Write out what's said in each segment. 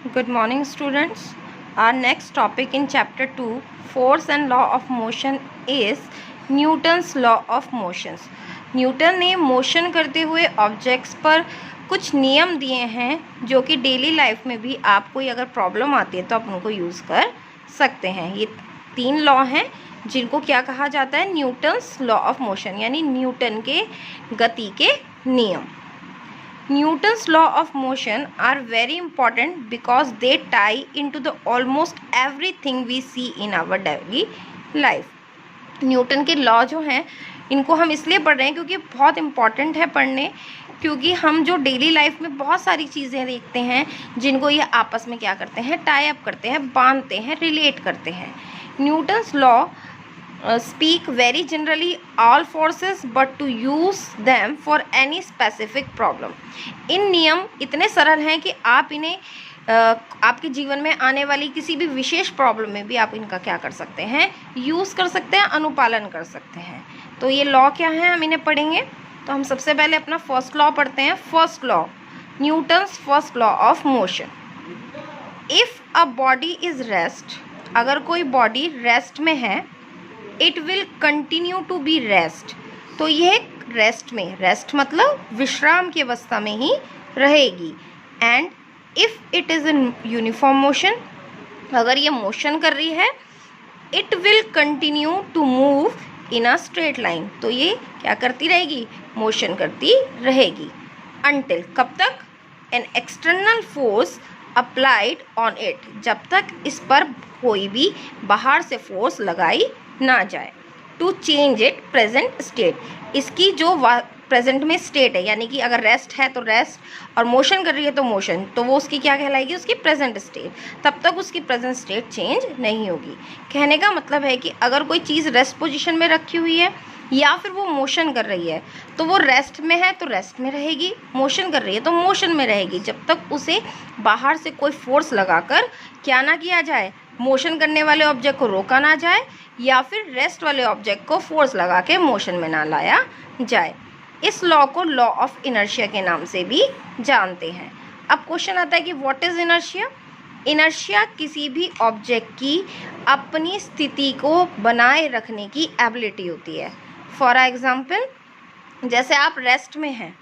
Good morning, students. Our next topic in chapter 2, Force and Law of Motion, is Newton's Law of Motions. Newton ने motion करते हुए objects पर कुछ नियम दिए हैं जो कि डेली लाइफ में भी आपको अगर प्रॉब्लम आती है तो आप उनको यूज़ कर सकते हैं। ये 3 लॉ हैं जिनको क्या कहा जाता है, न्यूटन्स लॉ ऑफ मोशन, यानी न्यूटन के गति के नियम। Newton's law of motion are very important because they tie into the almost everything we see in our daily life. Newton के लॉ जो हैं इनको हम इसलिए पढ़ रहे हैं क्योंकि बहुत इम्पॉर्टेंट है पढ़ने, क्योंकि हम जो डेली लाइफ में बहुत सारी चीज़ें देखते हैं जिनको ये आपस में क्या करते हैं, टाई अप करते हैं, बांधते हैं, रिलेट करते हैं। Newton's law speak very generally all forces but to use them for any specific problem. इन नियम इतने सरल हैं कि आप इन्हें आपके जीवन में आने वाली किसी भी विशेष प्रॉब्लम में भी आप इनका क्या कर सकते हैं, यूज़ कर सकते हैं, अनुपालन कर सकते हैं। तो ये लॉ क्या है, हम इन्हें पढ़ेंगे। तो हम सबसे पहले अपना फर्स्ट लॉ पढ़ते हैं। First law, Newton's first law of motion. If a body is rest, अगर कोई बॉडी रेस्ट में है, it will continue to be rest, तो यह रेस्ट में, रेस्ट मतलब विश्राम की अवस्था में ही रहेगी। And if it is in uniform motion, अगर ये मोशन कर रही है, it will continue to move in a straight line, तो ये क्या करती रहेगी, मोशन करती रहेगी। अनटिल, कब तक, an external force applied on it, जब तक इस पर कोई भी बाहर से फोर्स लगाई ना जाए। To change it present state, इसकी जो प्रेजेंट में स्टेट है, यानी कि अगर रेस्ट है तो रेस्ट और मोशन कर रही है तो मोशन, तो वो उसकी क्या कहलाएगी, उसकी प्रेजेंट स्टेट। तब तक उसकी प्रेजेंट स्टेट चेंज नहीं होगी। कहने का मतलब है कि अगर कोई चीज़ रेस्ट पोजीशन में रखी हुई है या फिर वो मोशन कर रही है, तो वो रेस्ट में है तो रेस्ट में रहेगी, मोशन कर रही है तो मोशन में रहेगी, जब तक उसे बाहर से कोई फोर्स लगाकर क्या ना किया जाए, मोशन करने वाले ऑब्जेक्ट को रोका ना जाए या फिर रेस्ट वाले ऑब्जेक्ट को फोर्स लगा के मोशन में ना लाया जाए। इस लॉ को लॉ ऑफ इनर्शिया के नाम से भी जानते हैं। अब क्वेश्चन आता है कि व्हाट इज़ इनर्शिया। इनर्शिया किसी भी ऑब्जेक्ट की अपनी स्थिति को बनाए रखने की एबिलिटी होती है। फॉर एग्जाम्पल, जैसे आप रेस्ट में हैं,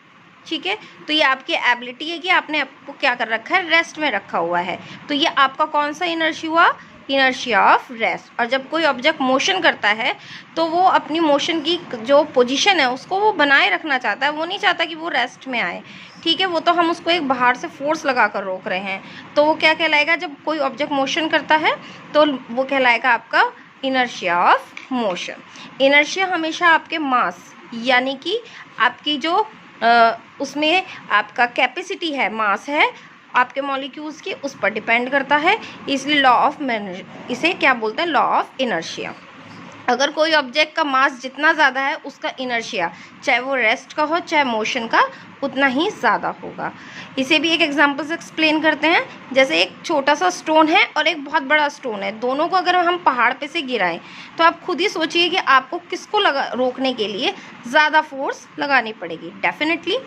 ठीक है, तो ये आपकी एबिलिटी है कि आपने आपको क्या कर रखा है, रेस्ट में रखा हुआ है, तो ये आपका कौन सा इनर्शिया हुआ, इनर्शिया ऑफ रेस्ट। और जब कोई ऑब्जेक्ट मोशन करता है तो वो अपनी मोशन की जो पोजीशन है उसको वो बनाए रखना चाहता है, वो नहीं चाहता कि वो रेस्ट में आए, ठीक है। वो तो हम उसको एक बाहर से फोर्स लगा कर रोक रहे हैं, तो वो क्या कहलाएगा, जब कोई ऑब्जेक्ट मोशन करता है तो वो कहलाएगा आपका इनर्शिया ऑफ मोशन। इनर्शिया हमेशा आपके मास, यानी कि आपकी जो उसमें आपका कैपेसिटी है, मास है आपके मॉलिक्यूल्स की, उस पर डिपेंड करता है। इसलिए लॉ ऑफ इसे क्या बोलते हैं, लॉ ऑफ इनर्शिया। अगर कोई ऑब्जेक्ट का मास जितना ज़्यादा है उसका इनर्शिया, चाहे वो रेस्ट का हो चाहे मोशन का, उतना ही ज़्यादा होगा। इसे भी एक एग्जांपल से एक्सप्लेन करते हैं। जैसे एक छोटा सा स्टोन है और एक बहुत बड़ा स्टोन है, दोनों को अगर हम पहाड़ पे से गिराएं तो आप खुद ही सोचिए कि आपको किसको रोकने के लिए ज़्यादा फोर्स लगानी पड़ेगी। डेफिनेटली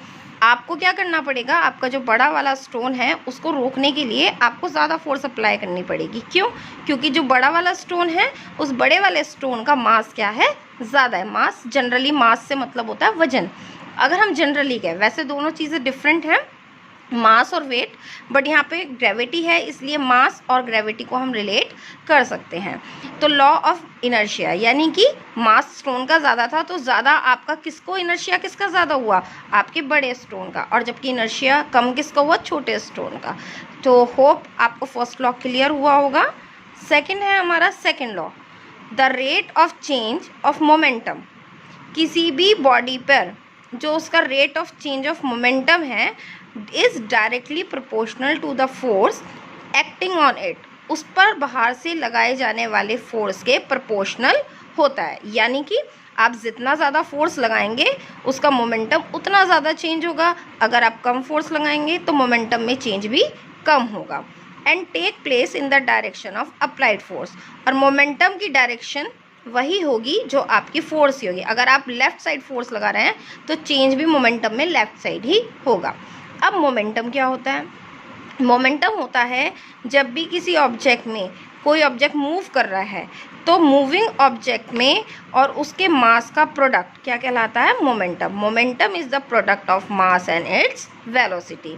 आपको क्या करना पड़ेगा, आपका जो बड़ा वाला स्टोन है उसको रोकने के लिए आपको ज़्यादा फोर्स अप्लाई करनी पड़ेगी। क्यों? क्योंकि जो बड़ा वाला स्टोन है उस बड़े वाले स्टोन का मास क्या है, ज़्यादा है। मास, जनरली मास से मतलब होता है वजन। अगर हम जनरली कहें, वैसे दोनों चीज़ें डिफरेंट हैं, मास और वेट, बट यहाँ पे ग्रेविटी है इसलिए मास और ग्रेविटी को हम रिलेट कर सकते हैं। तो लॉ ऑफ इनर्शिया, यानी कि मास स्टोन का ज़्यादा था तो ज़्यादा आपका किसको, इनर्शिया किसका ज़्यादा हुआ, आपके बड़े स्टोन का, और जबकि इनर्शिया कम किसका हुआ, छोटे स्टोन का। तो होप आपको फर्स्ट लॉ क्लियर हुआ होगा। सेकेंड है हमारा second law, the rate of change of momentum. किसी भी बॉडी पर जो उसका rate of change of momentum है is directly proportional to the force acting on it, उस पर बाहर से लगाए जाने वाले फोर्स के प्रोपोर्शनल होता है। यानी कि आप जितना ज़्यादा फोर्स लगाएंगे उसका मोमेंटम उतना ज़्यादा चेंज होगा, अगर आप कम फोर्स लगाएंगे तो मोमेंटम में चेंज भी कम होगा। And take place in the direction of applied force, और मोमेंटम की डायरेक्शन वही होगी जो आपकी फोर्स ही होगी। अगर आप लेफ़्ट साइड फोर्स लगा रहे हैं तो चेंज भी मोमेंटम में लेफ़्ट साइड ही होगा। अब मोमेंटम क्या होता है, मोमेंटम होता है जब भी किसी ऑब्जेक्ट में कोई ऑब्जेक्ट मूव कर रहा है तो मूविंग ऑब्जेक्ट में और उसके मास का प्रोडक्ट क्या कहलाता है? Momentum. Momentum is the product of mass and its velocity.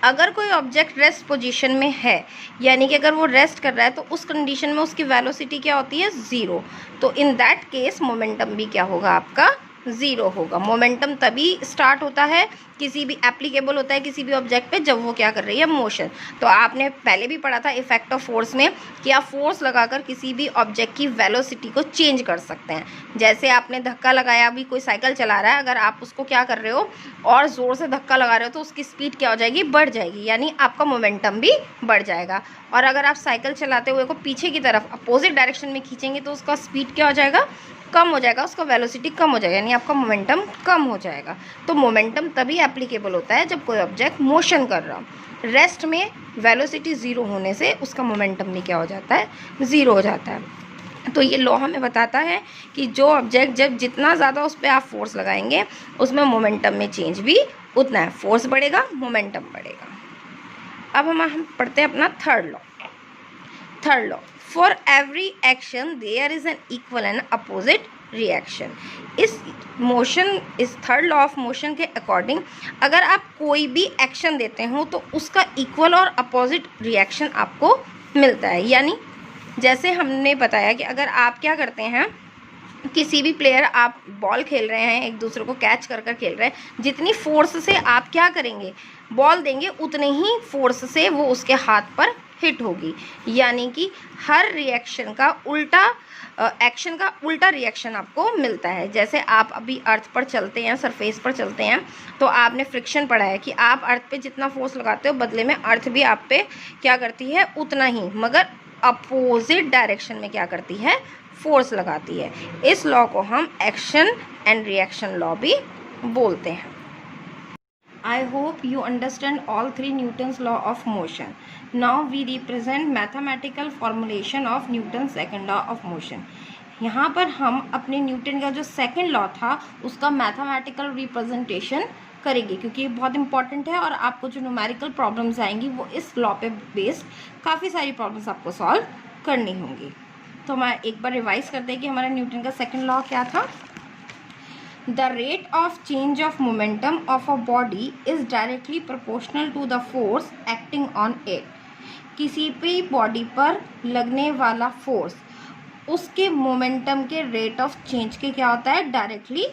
अगर कोई ऑब्जेक्ट रेस्ट पोजीशन में है, यानी कि अगर वो रेस्ट कर रहा है, तो उस कंडीशन में उसकी वेलोसिटी क्या होती है? 0। तो इन दैट केस मोमेंटम भी क्या होगा आपका? 0 होगा। मोमेंटम तभी स्टार्ट होता है, किसी भी एप्लीकेबल होता है किसी भी ऑब्जेक्ट पे, जब वो क्या कर रही है? मोशन। तो आपने पहले भी पढ़ा था इफेक्ट ऑफ फोर्स में कि आप फोर्स लगाकर किसी भी ऑब्जेक्ट की वेलोसिटी को चेंज कर सकते हैं। जैसे आपने धक्का लगाया, अभी कोई साइकिल चला रहा है, अगर आप उसको क्या कर रहे हो और ज़ोर से धक्का लगा रहे हो तो उसकी स्पीड क्या हो जाएगी? बढ़ जाएगी, यानी आपका मोमेंटम भी बढ़ जाएगा। और अगर आप साइकिल चलाते हुए को पीछे की तरफ अपोजिट डायरेक्शन में खींचेंगे तो उसका स्पीड क्या हो जाएगा? कम हो जाएगा, उसका वेलोसिटी कम हो जाएगा, यानी आपका मोमेंटम कम हो जाएगा। तो मोमेंटम तभी एप्लीकेबल होता है जब कोई ऑब्जेक्ट मोशन कर रहा हो। रेस्ट में वेलोसिटी 0 होने से उसका मोमेंटम भी क्या हो जाता है? 0 हो जाता है। तो ये लॉ हमें बताता है कि जो ऑब्जेक्ट जब जितना ज़्यादा उस पर आप फोर्स लगाएंगे उसमें मोमेंटम में चेंज भी उतना है। फोर्स बढ़ेगा, मोमेंटम बढ़ेगा। अब हम पढ़ते हैं अपना third law. For every action there is an equal and opposite reaction। इस थर्ड लॉ ऑफ मोशन के अकॉर्डिंग अगर आप कोई भी एक्शन देते हो तो उसका इक्वल और अपोजिट रिएक्शन आपको मिलता है। यानी जैसे हमने बताया कि अगर आप क्या करते हैं, किसी भी प्लेयर आप बॉल खेल रहे हैं, एक दूसरे को कैच कर खेल रहे हैं, जितनी फोर्स से आप क्या करेंगे? बॉल देंगे, उतने ही फोर्स से वो उसके हाथ पर हिट होगी। यानी कि हर रिएक्शन का उल्टा एक्शन का उल्टा रिएक्शन आपको मिलता है। जैसे आप अभी अर्थ पर चलते हैं, सरफेस पर चलते हैं, तो आपने फ्रिक्शन पढ़ा है कि आप अर्थ पे जितना फोर्स लगाते हो बदले में अर्थ भी आप पे क्या करती है? उतना ही, मगर अपोजिट डायरेक्शन में क्या करती है? फोर्स लगाती है। इस लॉ को हम एक्शन एंड रिएक्शन लॉ भी बोलते हैं। I hope you understand all three Newton's law of motion. Now we represent mathematical formulation of Newton's second law of motion. यहाँ पर हम अपने न्यूटन का जो सेकंड लॉ था उसका मैथमेटिकल रिप्रेजेंटेशन करेंगे, क्योंकि ये बहुत इंपॉर्टेंट है और आपको जो न्यूमेरिकल प्रॉब्लम्स आएंगी वो इस लॉ पे बेस्ड काफ़ी सारी प्रॉब्लम्स आपको सॉल्व करनी होंगी। तो हम एक बार रिवाइज करते हैं कि हमारा न्यूटन का सेकंड लॉ क्या था। The rate of change of momentum of a body is directly proportional to the force acting on it। किसी भी बॉडी पर लगने वाला फोर्स उसके मोमेंटम के रेट ऑफ चेंज के क्या होता है? डायरेक्टली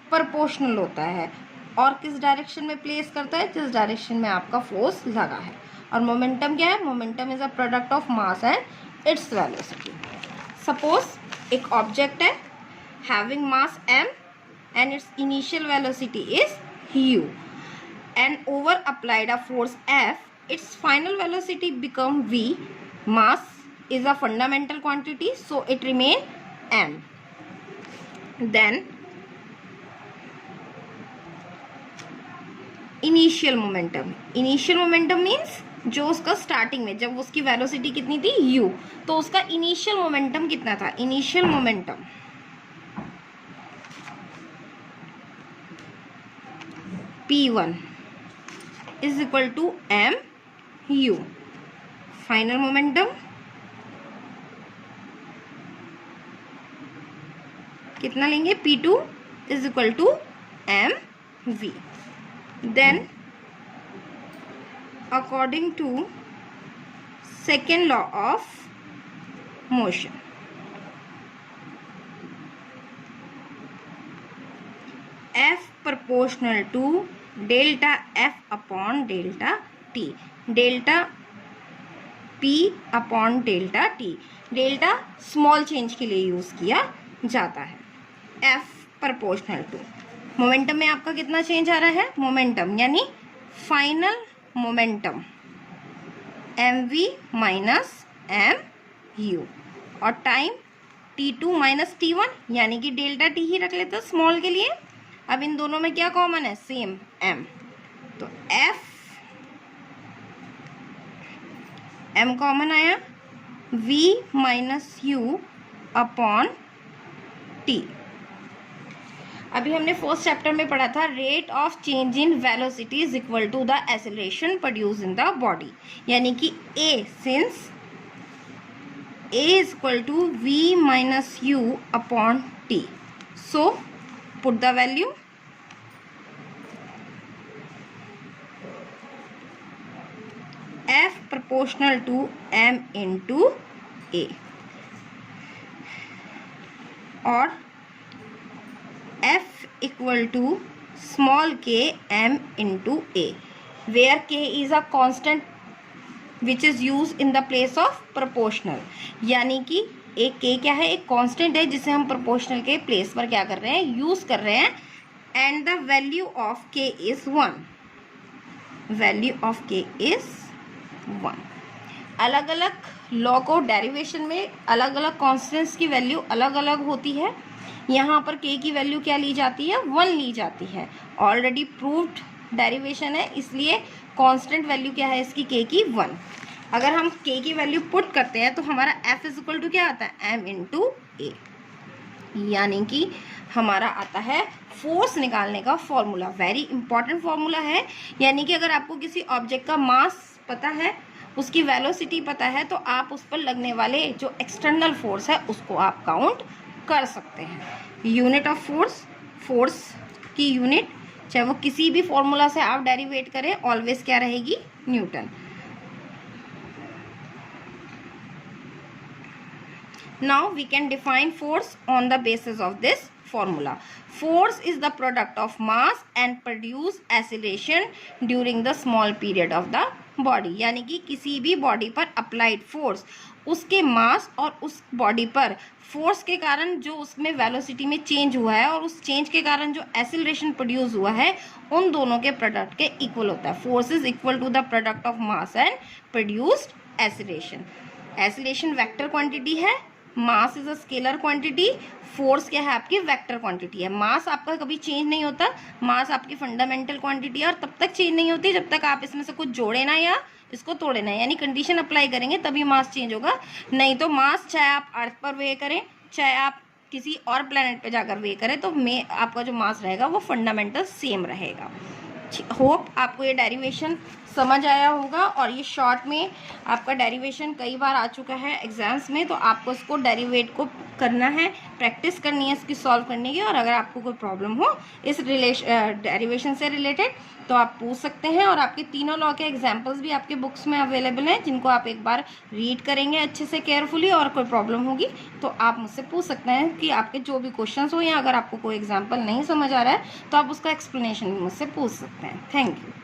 प्रोपोर्शनल होता है। और किस डायरेक्शन में प्लेस करता है? जिस डायरेक्शन में आपका फोर्स लगा है। और मोमेंटम क्या है? Momentum is a product of mass and its velocity. Suppose एक ऑब्जेक्ट है having mass m and its initial velocity is u, and over applied a force F, its final velocity become v. Mass is a fundamental quantity, so it remain m. Then initial momentum means जो उसका starting में जब उसकी velocity कितनी थी? u, तो उसका initial momentum कितना था? Initial momentum P1 is equal to mu। Final momentum कितना लेंगे? P2 is equal to mv। Then according to second law of motion, F proportional to delta F upon delta T, delta P upon delta T। Delta small change के लिए use किया जाता है। F proportional to momentum में आपका कितना change आ रहा है? मोमेंटम यानी final momentum mv minus mu, और टाइम t2 माइनस t1, यानी कि डेल्टा t ही रख लेते स्मॉल के लिए। अब इन दोनों में क्या कॉमन है? Same m। तो f m कॉमन आया, v minus u upon t। अभी हमने फर्स्ट चैप्टर में पढ़ा था rate of change in velocity is equal to the acceleration produce in the body, यानी कि a since a is equal to v minus u upon t. So put the value. F proportional to m into a, or F equal to small k m into a, where k is a constant which is use in the place of proportional, यानी कि एक k क्या है, एक constant है जिसे हम proportional के प्लेस पर क्या कर रहे हैं, यूज कर रहे हैं. And the value of k is 1. Value of k is 1. अलग अलग लॉ को डेरिवेशन में अलग अलग कॉन्स्टेंट्स की वैल्यू अलग अलग होती है. यहाँ पर k की वैल्यू क्या ली जाती है, 1 ली जाती है. ऑलरेडी प्रूव्ड डेरिवेशन है, इसलिए कांस्टेंट वैल्यू क्या है इसकी, k की 1. अगर हम k की वैल्यू पुट करते हैं तो हमारा f इज इक्वल टू क्या आता है, m इंटू ए, यानी कि हमारा आता है फोर्स निकालने का फॉर्मूला. वेरी इंपॉर्टेंट फॉर्मूला है. यानी कि अगर आपको किसी ऑब्जेक्ट का मास पता है, उसकी वेलोसिटी पता है, तो आप उस पर लगने वाले जो एक्सटर्नल फोर्स है उसको आप काउंट कर सकते हैं. यूनिट ऑफ फोर्स, फोर्स की यूनिट चाहे वो किसी भी फॉर्मूला से आप डेरिवेट करें, ऑलवेज क्या रहेगी, newton. Now we can define force on the basis of this formula. Force is the product of mass and produce acceleration during the small period of the body, यानी कि किसी भी body पर applied force, उसके मास और उस body पर force के कारण जो उसमें वेलोसिटी में चेंज हुआ है और उस चेंज के कारण जो एक्सीलरेशन प्रोड्यूस हुआ है, उन दोनों के प्रोडक्ट के इक्वल होता है. Force is equal to the product of mass and produced acceleration. Acceleration vector quantity है, mass is a scalar quantity, force क्या है आपकी वेक्टर क्वांटिटी है. मास आपका कभी चेंज नहीं होता, मास आपकी फंडामेंटल क्वांटिटी है और तब तक चेंज नहीं होती जब तक आप इसमें से कुछ जोड़े ना या इसको तोड़े ना, यानी कंडीशन अप्लाई करेंगे तभी मास चेंज होगा. नहीं तो मास चाहे आप अर्थ पर वे करें, चाहे आप किसी और प्लेनेट पे जाकर वे करें, तो आपका जो मास रहेगा वो फंडामेंटल सेम रहेगा. होप आपको ये डेरिवेशन समझ आया होगा. और ये शॉर्ट में आपका डेरिवेशन कई बार आ चुका है एग्जाम्स में, तो आपको इसको डेरिवेट को करना है, प्रैक्टिस करनी है इसकी सॉल्व करने की. और अगर आपको कोई प्रॉब्लम हो इस डेरिवेशन से रिलेटेड तो आप पूछ सकते हैं. और आपके तीनों लॉ के एग्जाम्पल्स भी आपके बुक्स में अवेलेबल हैं, जिनको आप एक बार रीड करेंगे अच्छे से केयरफुली, और कोई प्रॉब्लम होगी तो आप मुझसे पूछ सकते हैं कि आपके जो भी क्वेश्चंस हो, या अगर आपको कोई एग्जाम्पल नहीं समझ आ रहा है तो आप उसका एक्सप्लेनेशन भी मुझसे पूछ सकते हैं. Thank you.